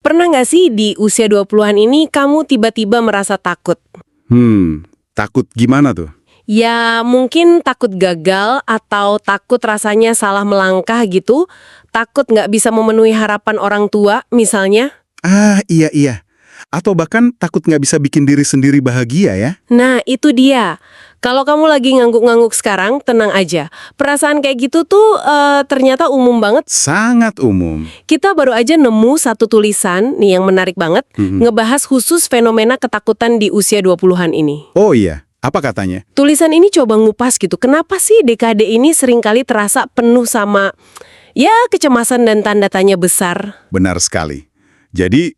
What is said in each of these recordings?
Pernah nggak sih di usia 20-an ini kamu tiba-tiba merasa takut? Takut gimana tuh? Ya mungkin takut gagal atau takut rasanya salah melangkah gitu. Takut nggak bisa memenuhi harapan orang tua misalnya. Iya. Atau bahkan takut nggak bisa bikin diri sendiri bahagia ya? Nah itu dia. Kalau kamu lagi ngangguk-ngangguk sekarang, tenang aja. Perasaan kayak gitu tuh ternyata umum banget. Sangat umum. Kita baru aja nemu satu tulisan nih yang menarik banget. Ngebahas khusus fenomena ketakutan di usia 20-an ini. Oh iya, apa katanya? Tulisan ini coba ngupas gitu, kenapa sih dekade ini seringkali terasa penuh sama, ya kecemasan dan tanda tanya besar. Benar sekali. Jadi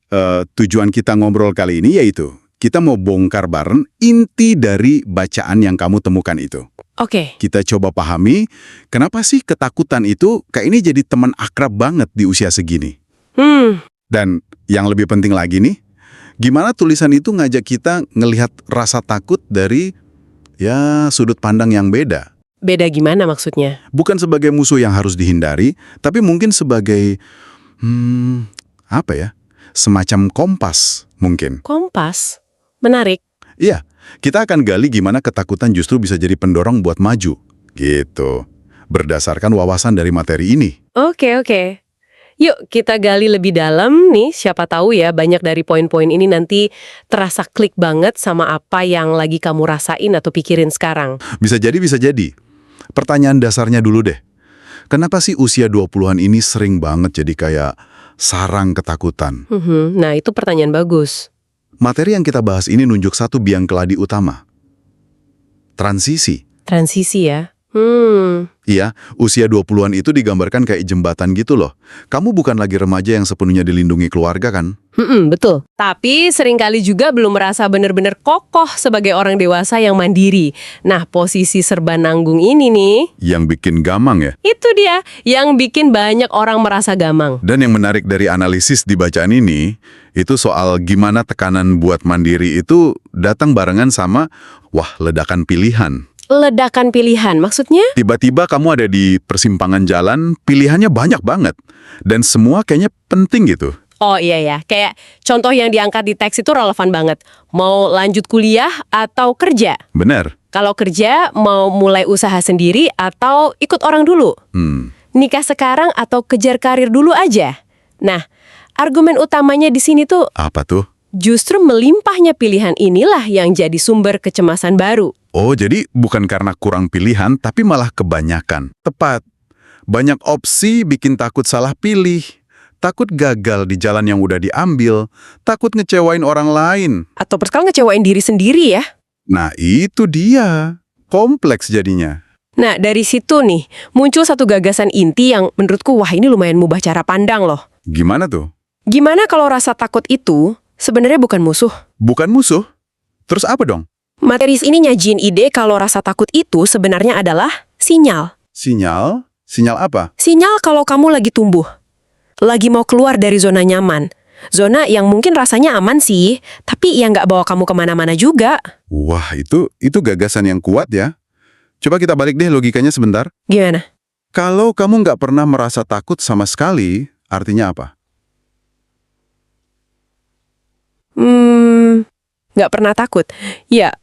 tujuan kita ngobrol kali ini yaitu kita mau bongkar bareng inti dari bacaan yang kamu temukan itu. Oke. Kita coba pahami kenapa sih ketakutan itu kayak ini jadi teman akrab banget di usia segini. Dan yang lebih penting lagi nih, gimana tulisan itu ngajak kita ngelihat rasa takut dari sudut pandang yang beda. Beda gimana maksudnya? Bukan sebagai musuh yang harus dihindari, tapi mungkin sebagai semacam kompas mungkin. Kompas? Menarik. Iya, kita akan gali gimana ketakutan justru bisa jadi pendorong buat maju. Gitu. Berdasarkan wawasan dari materi ini. Oke. Yuk kita gali lebih dalam nih, siapa tahu ya banyak dari poin-poin ini nanti terasa klik banget sama apa yang lagi kamu rasain atau pikirin sekarang. Bisa jadi. Pertanyaan dasarnya dulu deh. Kenapa sih usia 20-an ini sering banget jadi kayak sarang ketakutan? Nah itu pertanyaan bagus. Materi yang kita bahas ini nunjuk satu biang keladi utama. Transisi. Transisi ya? Iya, usia 20-an itu digambarkan kayak jembatan gitu loh. Kamu bukan lagi remaja yang sepenuhnya dilindungi keluarga kan? Betul. Tapi seringkali juga belum merasa benar-benar kokoh sebagai orang dewasa yang mandiri. Nah, posisi serba nanggung ini nih. Yang bikin gamang ya? Itu dia, yang bikin banyak orang merasa gamang. Dan yang menarik dari analisis di bacaan ini, itu soal gimana tekanan buat mandiri itu datang barengan sama, ledakan pilihan. Ledakan pilihan, maksudnya? Tiba-tiba kamu ada di persimpangan jalan, pilihannya banyak banget. Dan semua kayaknya penting gitu. Oh iya ya, kayak contoh yang diangkat di teks itu relevan banget. Mau lanjut kuliah atau kerja? Bener. Kalau kerja, mau mulai usaha sendiri atau ikut orang dulu? Nikah sekarang atau kejar karir dulu aja? Nah, argumen utamanya di sini tuh... Apa tuh? Justru melimpahnya pilihan inilah yang jadi sumber kecemasan baru. Oh, jadi bukan karena kurang pilihan, tapi malah kebanyakan. Tepat. Banyak opsi bikin takut salah pilih. Takut gagal di jalan yang udah diambil. Takut ngecewain orang lain. Atau persekali ngecewain diri sendiri ya. Nah, itu dia. Kompleks jadinya. Nah, dari situ nih, muncul satu gagasan inti yang menurutku, ini lumayan mubah cara pandang loh. Gimana tuh? Gimana kalau rasa takut itu sebenarnya bukan musuh? Bukan musuh? Terus apa dong? Materis ini nyajin ide kalau rasa takut itu sebenarnya adalah sinyal. Sinyal? Sinyal apa? Sinyal kalau kamu lagi tumbuh. Lagi mau keluar dari zona nyaman. Zona yang mungkin rasanya aman sih, tapi yang nggak bawa kamu kemana-mana juga. Wah, itu gagasan yang kuat ya. Coba kita balik deh logikanya sebentar. Gimana? Kalau kamu nggak pernah merasa takut sama sekali, artinya apa? Nggak pernah takut. Ya,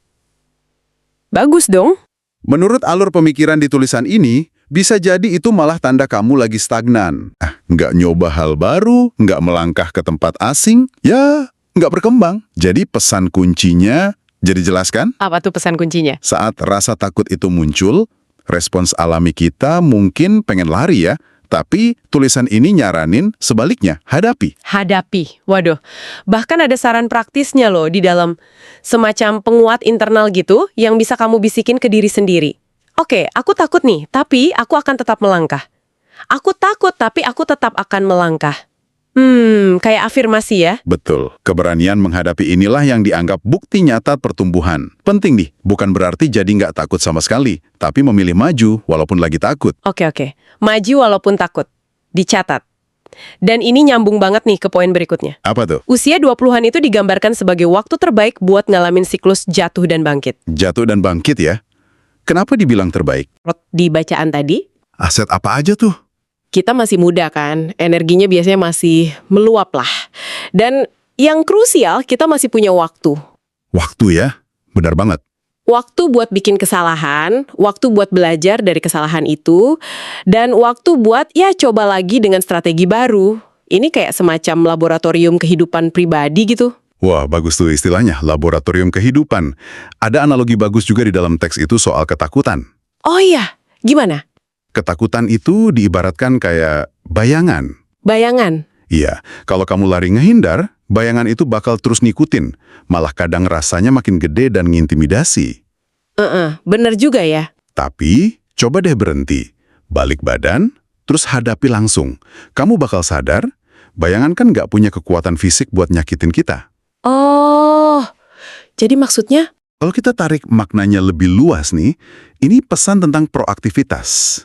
bagus dong. Menurut alur pemikiran di tulisan ini, bisa jadi itu malah tanda kamu lagi stagnan. Nggak nyoba hal baru, nggak melangkah ke tempat asing, nggak berkembang. Jadi pesan kuncinya, jadi jelaskan? Apa tuh pesan kuncinya? Saat rasa takut itu muncul, respons alami kita mungkin pengen lari ya. Tapi tulisan ini nyaranin sebaliknya, hadapi. Hadapi. Waduh, bahkan ada saran praktisnya loh di dalam semacam penguat internal gitu yang bisa kamu bisikin ke diri sendiri. Oke, aku takut nih, tapi aku akan tetap melangkah. Aku takut, tapi aku tetap akan melangkah. Kayak afirmasi ya? Betul. Keberanian menghadapi inilah yang dianggap bukti nyata pertumbuhan. Penting nih, bukan berarti jadi nggak takut sama sekali, tapi memilih maju walaupun lagi takut. Oke. Maju walaupun takut. Dicatat. Dan ini nyambung banget nih ke poin berikutnya. Apa tuh? Usia 20-an itu digambarkan sebagai waktu terbaik buat ngalamin siklus jatuh dan bangkit. Jatuh dan bangkit ya? Kenapa dibilang terbaik? Di bacaan tadi, Aset apa aja tuh? kita masih muda kan, energinya biasanya masih meluap lah. Dan yang krusial, kita masih punya waktu. Waktu ya, benar banget. Waktu buat bikin kesalahan, waktu buat belajar dari kesalahan itu, dan waktu buat ya coba lagi dengan strategi baru. Ini kayak semacam laboratorium kehidupan pribadi gitu. Wah, bagus tuh istilahnya, laboratorium kehidupan. Ada analogi bagus juga di dalam teks itu soal ketakutan. Oh iya, gimana? Ketakutan itu diibaratkan kayak bayangan. Bayangan. Iya, kalau kamu lari ngehindar, bayangan itu bakal terus ngikutin. Malah kadang rasanya makin gede dan ngintimidasi. Bener juga ya. Tapi, coba deh berhenti. Balik badan, terus hadapi langsung. Kamu bakal sadar, bayangan kan nggak punya kekuatan fisik buat nyakitin kita. Oh, jadi maksudnya? Kalau kita tarik maknanya lebih luas nih, ini pesan tentang proaktivitas.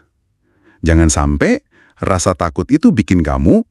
Jangan sampai rasa takut itu bikin kamu,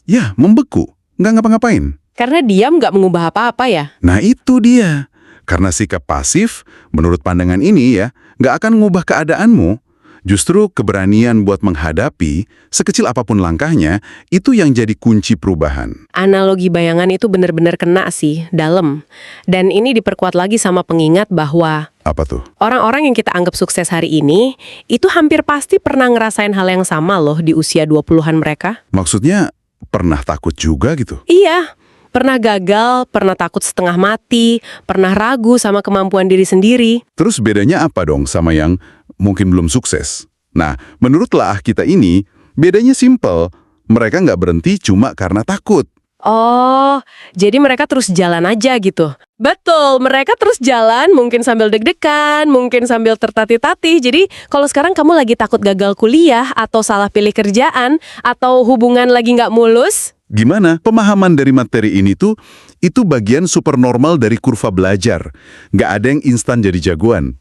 ya membeku, nggak ngapa-ngapain. Karena diam nggak mengubah apa-apa ya? Nah itu dia. Karena sikap pasif, menurut pandangan ini ya, nggak akan ngubah keadaanmu. Justru keberanian buat menghadapi, sekecil apapun langkahnya, itu yang jadi kunci perubahan. Analogi bayangan itu benar-benar kena sih, dalam. Dan ini diperkuat lagi sama pengingat bahwa Apa tuh? orang-orang yang kita anggap sukses hari ini, itu hampir pasti pernah ngerasain hal yang sama loh di usia 20-an mereka. Maksudnya, pernah takut juga gitu? Iya, pernah gagal, pernah takut setengah mati, pernah ragu sama kemampuan diri sendiri. Terus bedanya apa dong sama yang mungkin belum sukses? Nah, menurut telah kita ini, bedanya simpel. Mereka nggak berhenti cuma karena takut. Oh, jadi mereka terus jalan aja gitu. Betul, mereka terus jalan, mungkin sambil deg-degan, mungkin sambil tertatih-tatih. Jadi, kalau sekarang kamu lagi takut gagal kuliah, atau salah pilih kerjaan, atau hubungan lagi nggak mulus, Gimana? Pemahaman dari materi ini tuh, itu bagian super normal dari kurva belajar. Nggak ada yang instan jadi jagoan.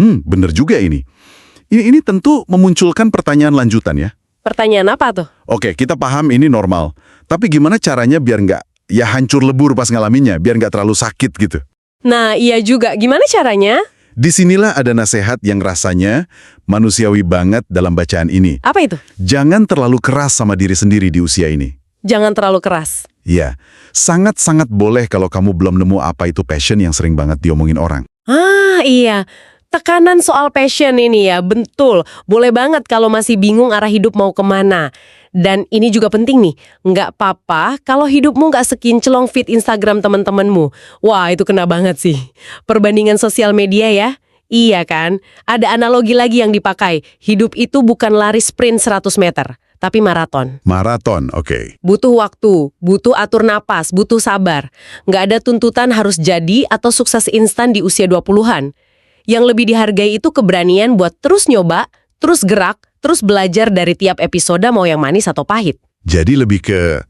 Bener juga ini. Ini tentu memunculkan pertanyaan lanjutan ya. pertanyaan apa tuh? Oke, kita paham ini normal. Tapi gimana caranya biar nggak, ya hancur lebur pas ngalaminnya, biar nggak terlalu sakit gitu. Nah, iya juga. Gimana caranya? Disinilah ada nasihat yang rasanya manusiawi banget dalam bacaan ini. Apa itu? Jangan terlalu keras sama diri sendiri di usia ini. Jangan terlalu keras. Ya, sangat-sangat boleh kalau kamu belum nemu apa itu passion yang sering banget diomongin orang. Ah, iya. Tekanan soal passion ini ya, betul. Boleh banget kalau masih bingung arah hidup mau kemana. Dan ini juga penting nih, nggak apa-apa kalau hidupmu nggak sekinclong feed Instagram teman-temanmu. Wah, itu kena banget sih. Perbandingan sosial media ya. Iya kan? Ada analogi lagi yang dipakai. Hidup itu bukan lari sprint 100 meter, tapi maraton. Maraton, oke. Butuh waktu, butuh atur napas, butuh sabar. Nggak ada tuntutan harus jadi atau sukses instan di usia 20-an. Yang lebih dihargai itu keberanian buat terus nyoba, terus gerak, terus belajar dari tiap episode mau yang manis atau pahit. Jadi lebih ke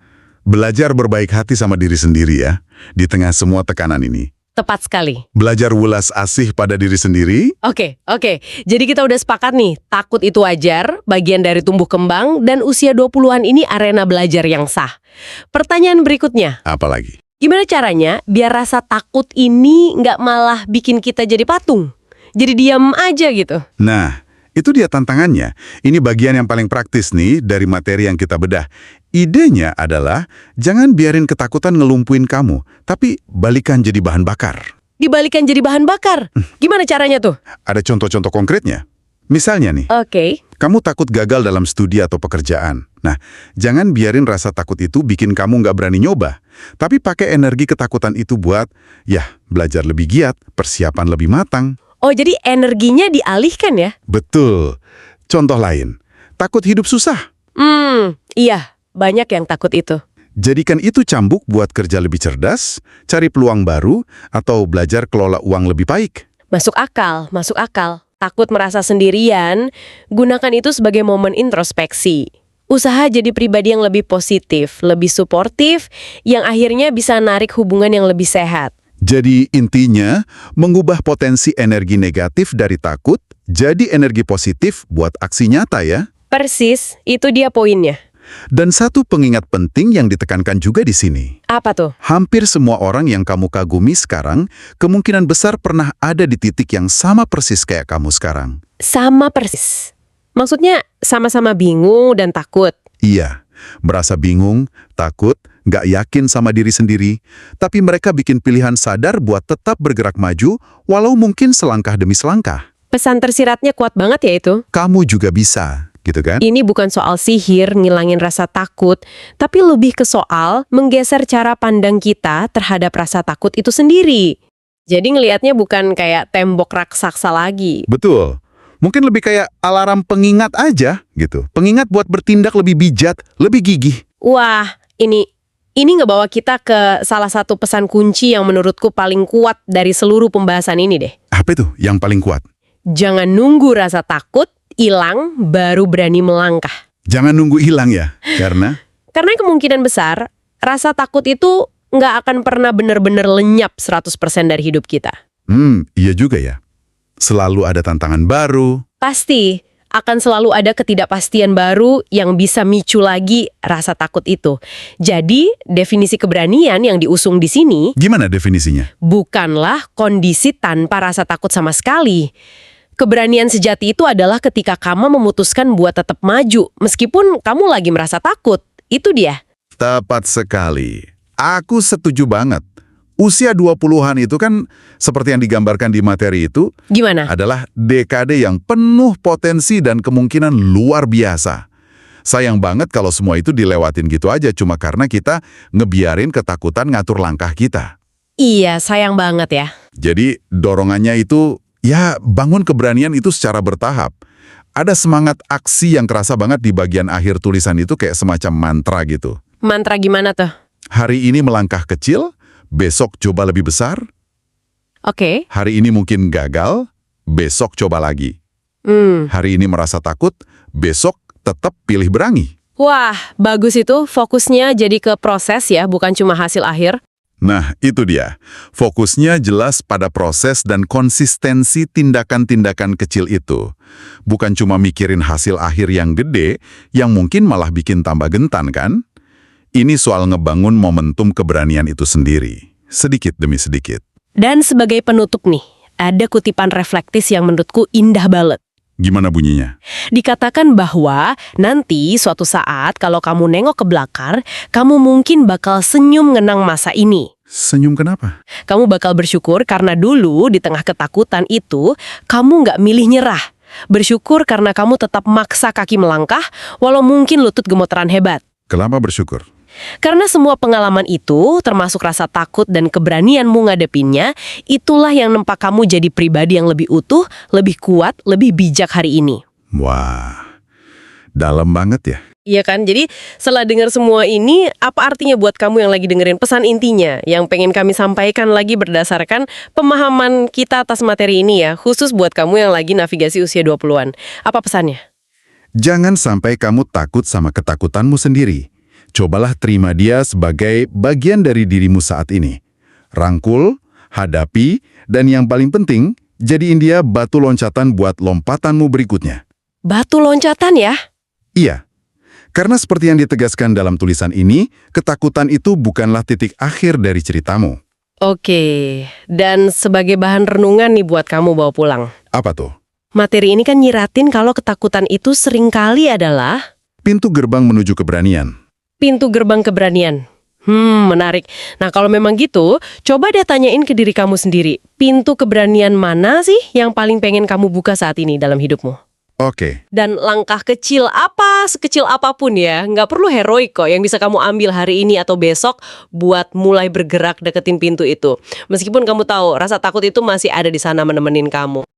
belajar berbaik hati sama diri sendiri ya, di tengah semua tekanan ini. Tepat sekali. Belajar welas asih pada diri sendiri. Oke. Jadi kita udah sepakat nih, takut itu wajar, bagian dari tumbuh kembang, dan usia 20-an ini arena belajar yang sah. Pertanyaan berikutnya, Apalagi? gimana caranya biar rasa takut ini nggak malah bikin kita jadi patung? Jadi diam aja gitu. Nah, itu dia tantangannya. Ini bagian yang paling praktis nih dari materi yang kita bedah. Idenya adalah jangan biarin ketakutan ngelumpuin kamu, tapi balikan jadi bahan bakar. Dibalikan jadi bahan bakar. Gimana caranya tuh? Ada contoh-contoh konkretnya? Misalnya nih, Oke. kamu takut gagal dalam studi atau pekerjaan. Nah, jangan biarin rasa takut itu bikin kamu nggak berani nyoba. Tapi pakai energi ketakutan itu buat, ya, belajar lebih giat, persiapan lebih matang. Oh, jadi energinya dialihkan ya? Betul. Contoh lain, takut hidup susah. Iya. Banyak yang takut itu. Jadikan itu cambuk buat kerja lebih cerdas, cari peluang baru, atau belajar kelola uang lebih baik. Masuk akal, masuk akal. Takut merasa sendirian, gunakan itu sebagai momen introspeksi. Usaha jadi pribadi yang lebih positif, lebih suportif, yang akhirnya bisa narik hubungan yang lebih sehat. Jadi intinya, mengubah potensi energi negatif dari takut jadi energi positif buat aksi nyata ya. Persis, itu dia poinnya. Dan satu pengingat penting yang ditekankan juga di sini. Apa tuh? Hampir semua orang yang kamu kagumi sekarang, kemungkinan besar pernah ada di titik yang sama persis kayak kamu sekarang. Sama persis. Maksudnya sama-sama bingung dan takut. Iya, merasa bingung, takut, nggak yakin sama diri sendiri, tapi mereka bikin pilihan sadar buat tetap bergerak maju, walau mungkin selangkah demi selangkah. Pesan tersiratnya kuat banget ya itu. Kamu juga bisa, gitu kan? Ini bukan soal sihir, ngilangin rasa takut, tapi lebih ke soal menggeser cara pandang kita terhadap rasa takut itu sendiri. Jadi ngelihatnya bukan kayak tembok raksasa lagi. Betul. Mungkin lebih kayak alarm pengingat aja, gitu. Pengingat buat bertindak lebih bijak, lebih gigih. Wah, ini ngebawa kita ke salah satu pesan kunci yang menurutku paling kuat dari seluruh pembahasan ini deh. Apa itu yang paling kuat? Jangan nunggu rasa takut hilang baru berani melangkah. Jangan nunggu hilang ya, karena... Karena kemungkinan besar, rasa takut itu nggak akan pernah benar-benar lenyap 100% dari hidup kita. Iya juga ya. Selalu ada tantangan baru. Pasti akan selalu ada ketidakpastian baru yang bisa micu lagi rasa takut itu. Jadi, definisi keberanian yang diusung di sini Gimana definisinya? bukanlah kondisi tanpa rasa takut sama sekali. Keberanian sejati itu adalah ketika kamu memutuskan buat tetap maju, meskipun kamu lagi merasa takut. Itu dia. Tepat sekali. Aku setuju banget. Usia 20-an itu kan, seperti yang digambarkan di materi itu, Gimana? adalah dekade yang penuh potensi dan kemungkinan luar biasa. Sayang banget kalau semua itu dilewatin gitu aja cuma karena kita ngebiarin ketakutan ngatur langkah kita. Iya, sayang banget ya. Jadi dorongannya itu, ya bangun keberanian itu secara bertahap. Ada semangat aksi yang kerasa banget di bagian akhir tulisan itu kayak semacam mantra gitu. Mantra gimana tuh? Hari ini melangkah kecil, besok coba lebih besar. Oke. Hari ini mungkin gagal, besok coba lagi. Hari ini merasa takut, besok tetap pilih berani. Wah, bagus itu. Fokusnya jadi ke proses ya, bukan cuma hasil akhir. Nah, itu dia. Fokusnya jelas pada proses dan konsistensi tindakan-tindakan kecil itu. Bukan cuma mikirin hasil akhir yang gede, yang mungkin malah bikin tambah gentan kan? Ini soal ngebangun momentum keberanian itu sendiri. Sedikit demi sedikit. Dan sebagai penutup nih, ada kutipan reflektis yang menurutku indah banget. Gimana bunyinya? Dikatakan bahwa nanti suatu saat kalau kamu nengok ke belakang, kamu mungkin bakal senyum ngenang masa ini. Senyum kenapa? Kamu bakal bersyukur karena dulu di tengah ketakutan itu, kamu nggak milih nyerah. Bersyukur karena kamu tetap maksa kaki melangkah, walau mungkin lutut gemeteran hebat. Kenapa bersyukur? Karena semua pengalaman itu, termasuk rasa takut dan keberanianmu ngadepinnya, itulah yang nempa kamu jadi pribadi yang lebih utuh, lebih kuat, lebih bijak hari ini. Wah, dalam banget ya. Iya kan? Jadi setelah dengar semua ini, apa artinya buat kamu yang lagi dengerin pesan intinya yang pengen kami sampaikan lagi berdasarkan pemahaman kita atas materi ini ya, khusus buat kamu yang lagi navigasi usia 20-an. Apa pesannya? Jangan sampai kamu takut sama ketakutanmu sendiri. Cobalah terima dia sebagai bagian dari dirimu saat ini. Rangkul, hadapi, dan yang paling penting, jadiin dia batu loncatan buat lompatanmu berikutnya. Batu loncatan ya? Iya, karena seperti yang ditegaskan dalam tulisan ini, ketakutan itu bukanlah titik akhir dari ceritamu. Oke, dan sebagai bahan renungan nih buat kamu bawa pulang. Apa tuh? Materi ini kan nyiratin kalau ketakutan itu seringkali adalah Pintu gerbang menuju keberanian. pintu gerbang keberanian. Menarik. Nah, kalau memang gitu, coba deh tanyain ke diri kamu sendiri. Pintu keberanian mana sih yang paling pengen kamu buka saat ini dalam hidupmu? Oke, Dan langkah kecil apa, sekecil apapun ya, nggak perlu heroik kok yang bisa kamu ambil hari ini atau besok buat mulai bergerak deketin pintu itu. Meskipun kamu tahu, rasa takut itu masih ada di sana menemenin kamu.